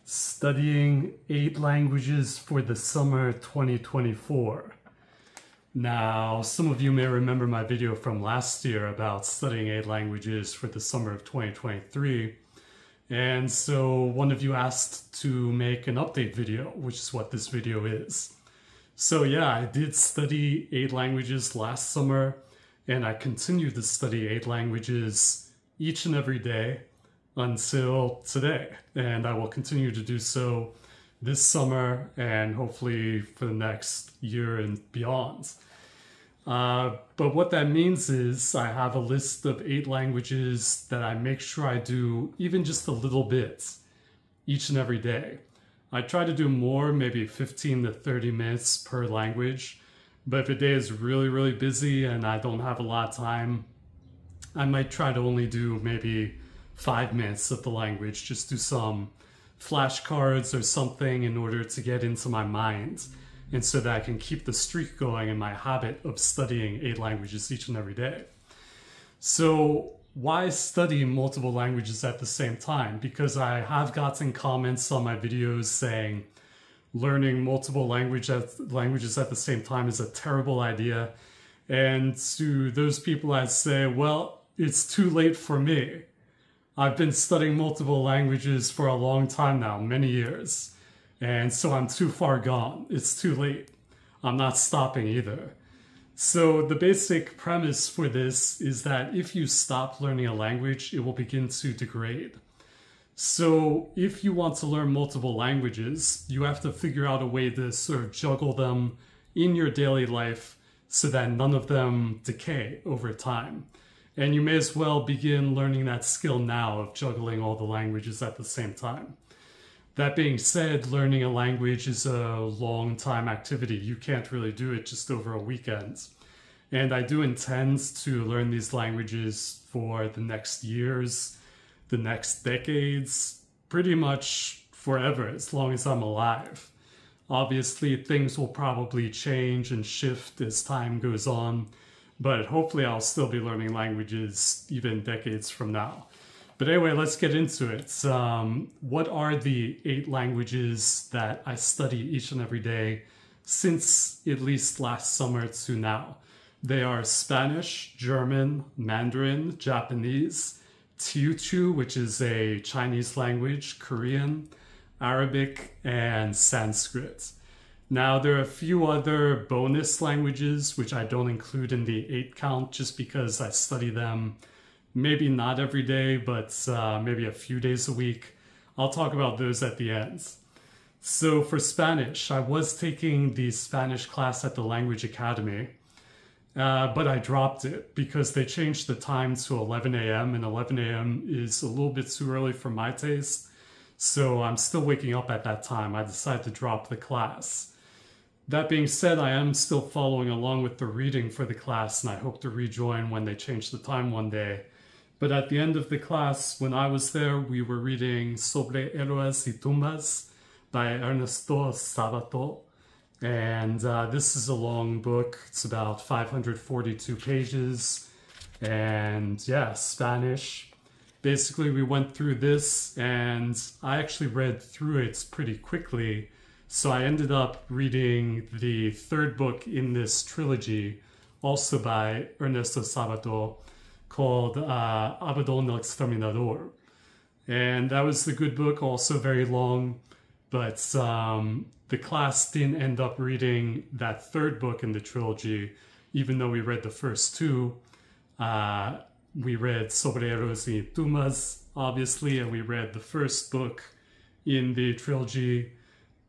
Studying 8 languages for the summer 2024. Now, some of you may remember my video from last year about studying 8 languages for the summer of 2023. And so one of you asked to make an update video, which is what this video is. So yeah, I did study 8 languages last summer, and I continued to study 8 languages each and every day until today, and I will continue to do so this summer and hopefully for the next year and beyond. But what that means is I have a list of 8 languages that I make sure I do even just a little bit each and every day. I try to do more, maybe 15 to 30 minutes per language, but if a day is really busy and I don't have a lot of time, I might try to only do maybe 5 minutes of the language, just do some flashcards or something in order to get into my mind, and so that I can keep the streak going in my habit of studying 8 languages each and every day. So why study multiple languages at the same time? Because I have gotten comments on my videos saying learning multiple languages at the same time is a terrible idea. And to those people I say, well, it's too late for me. I've been studying multiple languages for a long time now, many years. And so I'm too far gone. It's too late. I'm not stopping either. So the basic premise for this is that if you stop learning a language, it will begin to degrade. So if you want to learn multiple languages, you have to figure out a way to sort of juggle them in your daily life so that none of them decay over time. And you may as well begin learning that skill now of juggling all the languages at the same time. That being said, learning a language is a long time activity. You can't really do it just over a weekend. And I do intend to learn these languages for the next years, the next decades, pretty much forever, as long as I'm alive. Obviously, things will probably change and shift as time goes on, but hopefully I'll still be learning languages even decades from now. But anyway, let's get into it. What are the 8 languages that I study each and every day since at least last summer to now? They are Spanish, German, Mandarin, Japanese, Teochew, which is a Chinese language, Korean, Arabic, and Sanskrit. Now, there are a few other bonus languages which I don't include in the 8 count just because I study them maybe not every day, but maybe a few days a week. I'll talk about those at the end. So for Spanish, I was taking the Spanish class at the Language Academy, but I dropped it because they changed the time to 11 a.m. and 11 a.m. is a little bit too early for my taste. So I'm still waking up at that time. I decided to drop the class. That being said, I am still following along with the reading for the class, and I hope to rejoin when they change the time one day. But at the end of the class, when I was there, we were reading Sobre Héroes y Tumbas by Ernesto Sabato. And this is a long book. It's about 542 pages. And yeah, Spanish. Basically, we went through this, and I actually read through it pretty quickly. So I ended up reading the 3rd book in this trilogy, also by Ernesto Sabato, called Abaddon el Exterminador. And that was the good book, also very long, but the class didn't end up reading that 3rd book in the trilogy, even though we read the first 2. We read Sobre Héroes y Tumbas, obviously, and we read the first book in the trilogy.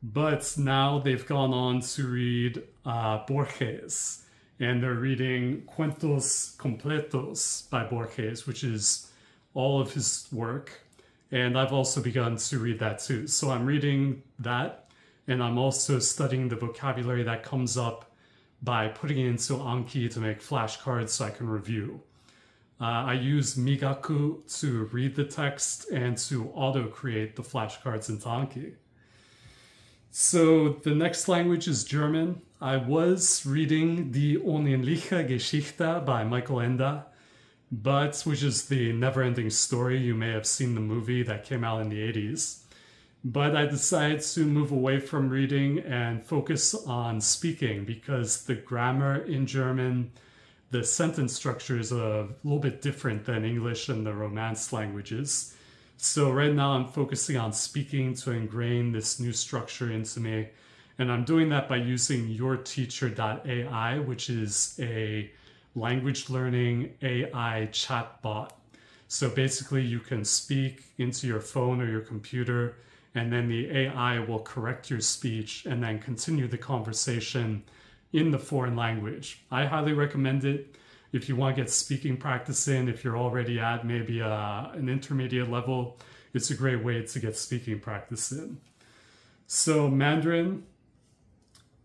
But now they've gone on to read Borges, and they're reading Cuentos Completos by Borges, which is all of his work. And I've also begun to read that too. So I'm reading that, and I'm also studying the vocabulary that comes up by putting it into Anki to make flashcards so I can review. I use Migaku to read the text and to auto-create the flashcards into Anki. So the next language is German. I was reading Die Unendliche Geschichte by Michael Ende, which is the never-ending story. You may have seen the movie that came out in the 80s. But I decided to move away from reading and focus on speaking because the grammar in German, the sentence structure is a little bit different than English and the Romance languages. So right now I'm focusing on speaking to ingrain this new structure into me. And I'm doing that by using YourTeacher.ai, which is a language learning AI chatbot. So basically you can speak into your phone or your computer, and then the AI will correct your speech and then continue the conversation in the foreign language. I highly recommend it if you want to get speaking practice in. If you're already at maybe an intermediate level, it's a great way to get speaking practice in. So Mandarin,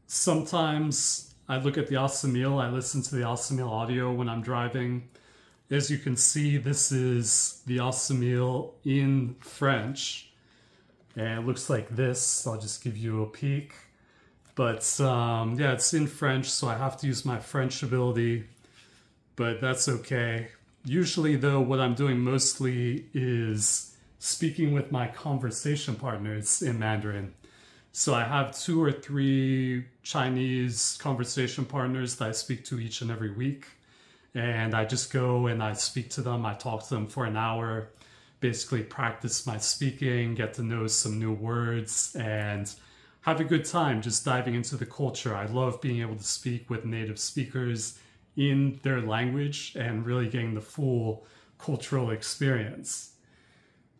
sometimes I look at the Assamil, I listen to the Assamil audio when I'm driving. As you can see, this is the Assamil in French. And it looks like this. I'll just give you a peek. But yeah, it's in French, so I have to use my French ability. But that's okay. Usually, though, what I'm doing mostly is speaking with my conversation partners in Mandarin. So I have 2 or 3 Chinese conversation partners that I speak to each and every week. And I just go and I speak to them. I talk to them for an hour. Basically practice my speaking, get to know some new words, and have a good time just diving into the culture. I love being able to speak with native speakers in their language and really getting the full cultural experience.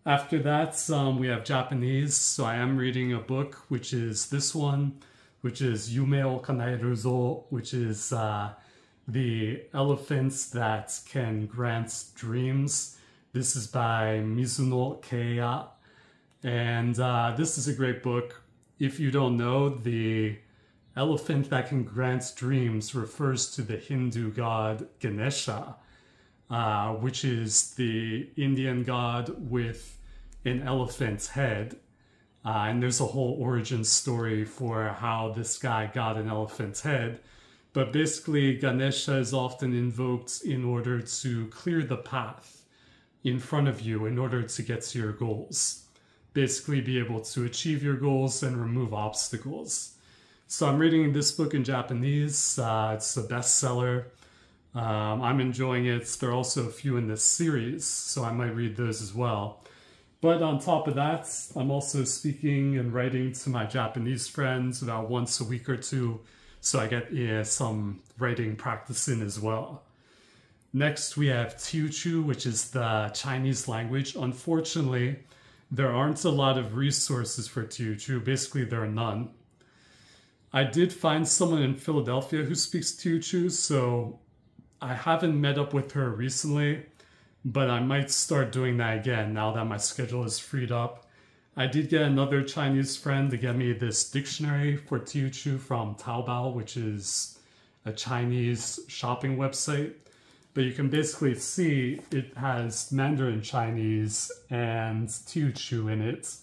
After that, we have Japanese. So I am reading a book, which is this one, which is Yume o Kanaeru Zo, which is the elephants that can grant dreams. This is by Mizuno Keiya, and this is a great book. If you don't know, the elephant that can grant dreams refers to the Hindu god Ganesha, which is the Indian god with an elephant's head. And there's a whole origin story for how this guy got an elephant's head. But basically, Ganesha is often invoked in order to clear the path in front of you in order to get to your goals. Basically be able to achieve your goals and remove obstacles. So I'm reading this book in Japanese. It's a bestseller. I'm enjoying it. There are also a few in this series, so I might read those as well. But on top of that, I'm also speaking and writing to my Japanese friends about once a week or two, so I get some writing practice in as well. Next, we have Teochew, which is the Chinese language. Unfortunately, there aren't a lot of resources for Teochew. Basically, there are none. I did find someone in Philadelphia who speaks Teochew, so I haven't met up with her recently, but I might start doing that again now that my schedule is freed up. I did get another Chinese friend to get me this dictionary for Teochew from Taobao, which is a Chinese shopping website. But you can basically see it has Mandarin Chinese and Teochew in it.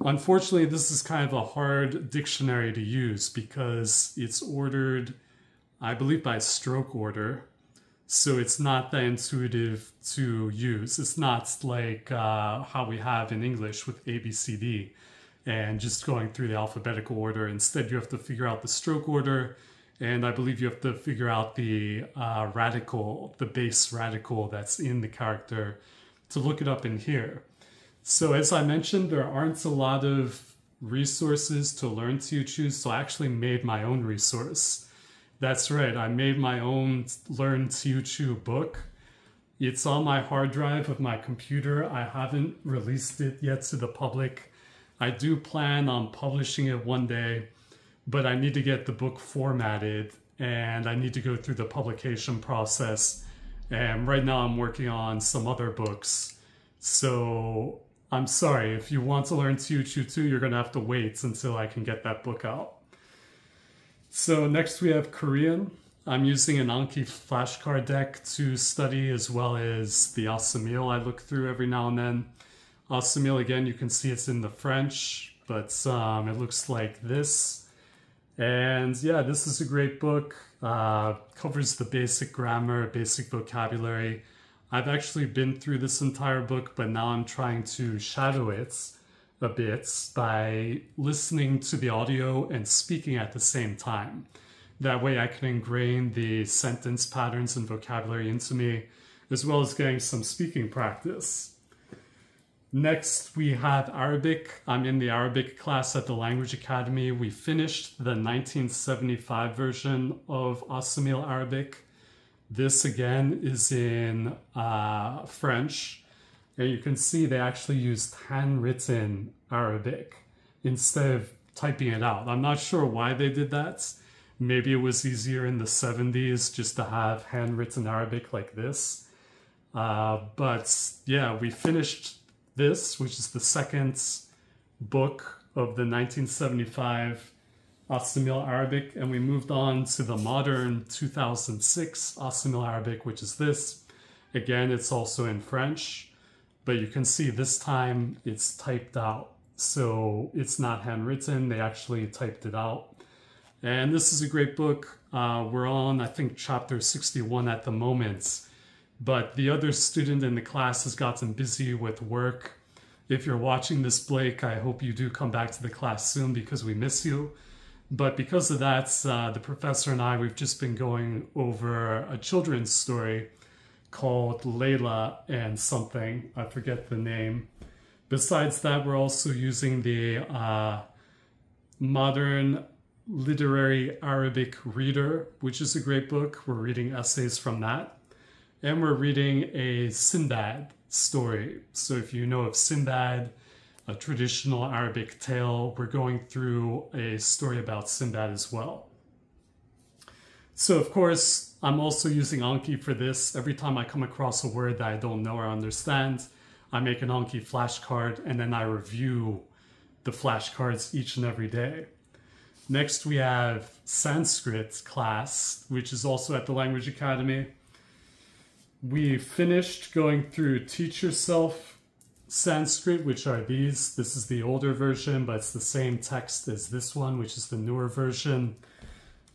Unfortunately, this is kind of a hard dictionary to use because it's ordered, I believe, by stroke order. So it's not that intuitive to use. It's not like how we have in English with A, B, C, D and just going through the alphabetical order. Instead, you have to figure out the stroke order. And I believe you have to figure out the radical, the base radical that's in the character to look it up in here. So as I mentioned, there aren't a lot of resources to learn Teochew, so I actually made my own resource. That's right, I made my own Learn Teochew book. It's on my hard drive of my computer. I haven't released it yet to the public. I do plan on publishing it one day, but I need to get the book formatted and I need to go through the publication process. And right now I'm working on some other books. So I'm sorry, if you want to learn Teochew too, you're gonna have to wait until I can get that book out. So next we have Korean. I'm using an Anki flashcard deck to study, as well as the Assamil I look through every now and then. Assamil, again, you can see it's in the French, but it looks like this. And yeah, this is a great book. Covers the basic grammar, basic vocabulary. I've actually been through this entire book, but now I'm trying to shadow it a bit by listening to the audio and speaking at the same time. That way I can ingrain the sentence patterns and vocabulary into me, as well as getting some speaking practice. Next, we have Arabic. I'm in the Arabic class at the Language Academy. We finished the 1975 version of Assamil Arabic. This again is in French. And you can see they actually used handwritten Arabic instead of typing it out. I'm not sure why they did that. Maybe it was easier in the 70s just to have handwritten Arabic like this. But yeah, we finished this, which is the second book of the 1975 Assamil Arabic, and we moved on to the modern 2006 Assamil Arabic, which is this. Again, it's also in French, but you can see this time it's typed out. So it's not handwritten, they actually typed it out. And this is a great book. We're on, I think, chapter 61 at the moment. But the other student in the class has gotten busy with work. If you're watching this, Blake, I hope you do come back to the class soon because we miss you. But because of that, the professor and I, we've just been going over a children's story called Layla and something. I forget the name. Besides that, we're also using the Modern Literary Arabic Reader, which is a great book. We're reading essays from that. And we're reading a Sinbad story. So if you know of Sinbad, a traditional Arabic tale, we're going through a story about Sinbad as well. So of course, I'm also using Anki for this. Every time I come across a word that I don't know or understand, I make an Anki flashcard and then I review the flashcards each and every day. Next, we have Sanskrit class, which is also at the Language Academy. We finished going through Teach Yourself Sanskrit, which are these. This is the older version, but it's the same text as this one, which is the newer version.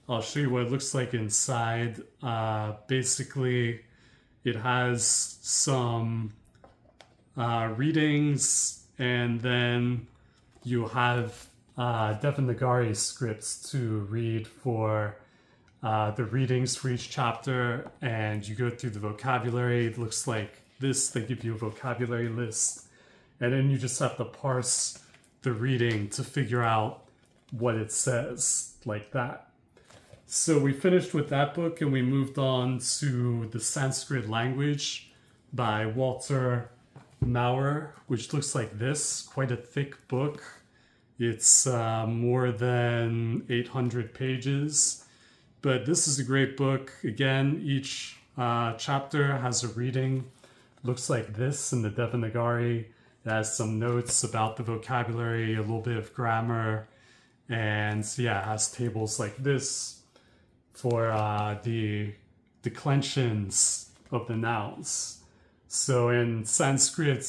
I'll show you what it looks like inside. Basically, it has some readings, and then you have Devanagari scripts to read for the readings for each chapter, and you go through the vocabulary. It looks like this. They give you a vocabulary list, and then you just have to parse the reading to figure out what it says, like that. So we finished with that book, and we moved on to the Sanskrit Language by Walter Maurer, which looks like this. Quite a thick book. It's more than 800 pages. But this is a great book. Again, each chapter has a reading. Looks like this in the Devanagari. It has some notes about the vocabulary, a little bit of grammar, and yeah, it has tables like this for the declensions of the nouns. So in Sanskrit,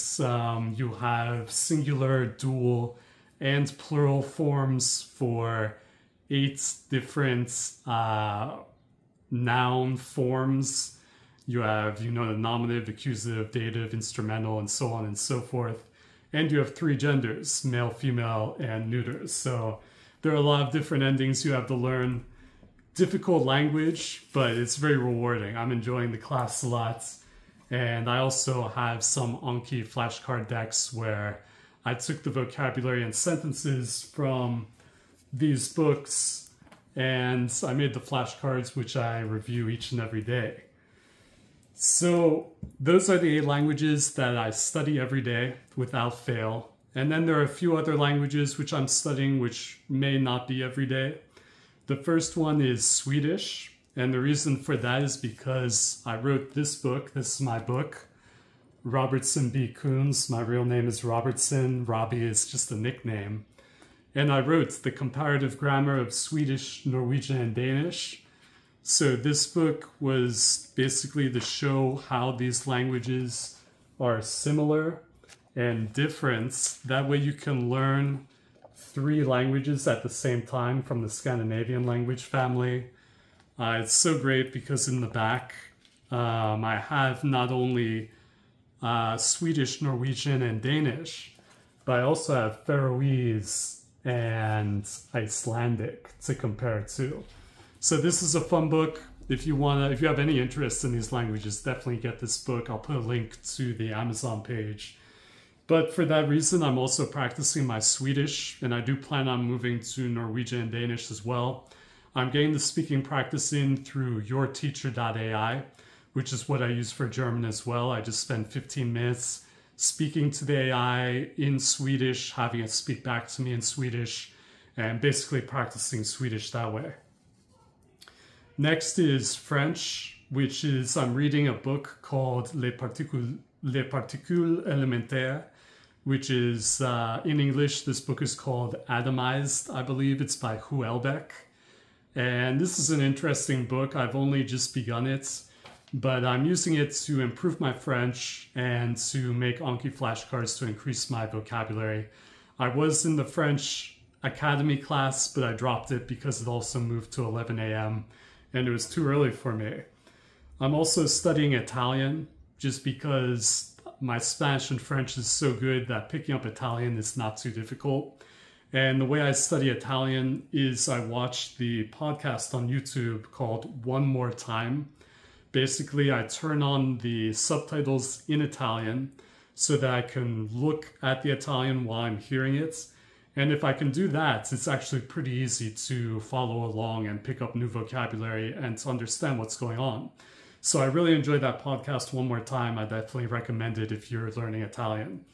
you have singular, dual, and plural forms for 8 different noun forms. You have, the nominative, accusative, dative, instrumental, and so on and so forth. And you have 3 genders, male, female, and neuter. So there are a lot of different endings you have to learn. Difficult language, but it's very rewarding. I'm enjoying the class a lot. And I also have some Anki flashcard decks where I took the vocabulary and sentences from these books, and I made the flashcards, which I review each and every day. So those are the 8 languages that I study every day without fail. And then there are a few other languages which I'm studying, which may not be every day. The first one is Swedish, and the reason for that is because I wrote this book. This is my book, Robertson B. Koons. My real name is Robertson. Robbie is just a nickname. And I wrote the comparative grammar of Swedish, Norwegian, and Danish. So this book was basically to show how these languages are similar and different. That way you can learn 3 languages at the same time from the Scandinavian language family. It's so great because in the back I have not only Swedish, Norwegian, and Danish, but I also have Faroese and Icelandic to compare to. So this is a fun book. If you have any interest in these languages, definitely get this book. I'll put a link to the Amazon page. But for that reason, I'm also practicing my Swedish, and I do plan on moving to Norwegian and Danish as well. I'm getting the speaking practice in through yourteacher.ai, which is what I use for German as well. I just spend 15 minutes speaking to the AI in Swedish, having it speak back to me in Swedish, and basically practicing Swedish that way. Next is French, which is, I'm reading a book called Les Particules Élémentaires, which is, in English, this book is called Atomized, I believe. It's by Houellebecq. And this is an interesting book. I've only just begun it, but I'm using it to improve my French and to make Anki flashcards to increase my vocabulary. I was in the French Academy class, but I dropped it because it also moved to 11 a.m. and it was too early for me. I'm also studying Italian just because my Spanish and French is so good that picking up Italian is not too difficult. And the way I study Italian is I watch the podcast on YouTube called One More Time. Basically, I turn on the subtitles in Italian so that I can look at the Italian while I'm hearing it. And if I can do that, it's actually pretty easy to follow along and pick up new vocabulary and to understand what's going on. So I really enjoyed that podcast One More Time. I definitely recommend it if you're learning Italian.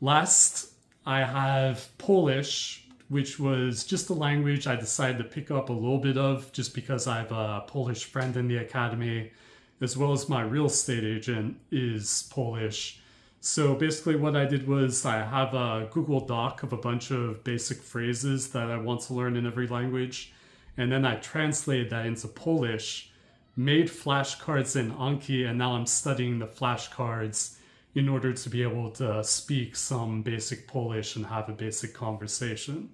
Last, I have Polish, which was just a language I decided to pick up a little bit of just because I have a Polish friend in the academy, as well as my real estate agent is Polish. So basically what I did was I have a Google Doc of a bunch of basic phrases that I want to learn in every language, and then I translated that into Polish, made flashcards in Anki, and now I'm studying the flashcards in order to be able to speak some basic Polish and have a basic conversation.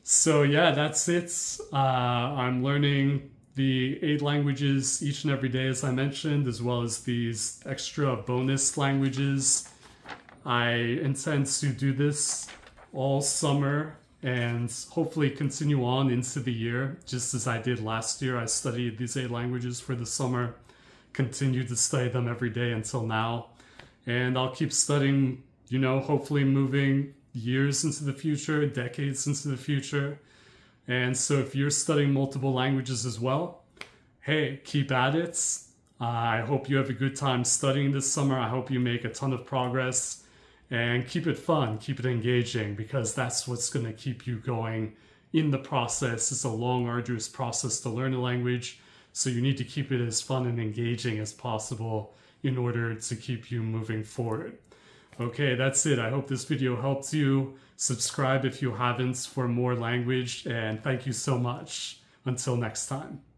So yeah, that's it. I'm learning the 8 languages each and every day, as I mentioned, as well as these extra bonus languages. I intend to do this all summer and hopefully continue on into the year, just as I did last year. I studied these 8 languages for the summer, continued to study them every day until now. And I'll keep studying, you know, hopefully moving years into the future, decades into the future. And so if you're studying multiple languages as well, hey, keep at it. I hope you have a good time studying this summer. I hope you make a ton of progress and keep it fun, keep it engaging, because that's what's going to keep you going in the process. It's a long, arduous process to learn a language. So you need to keep it as fun and engaging as possible in order to keep you moving forward. Okay, that's it. I hope this video helped you. Subscribe if you haven't for more language, and thank you so much. Until next time.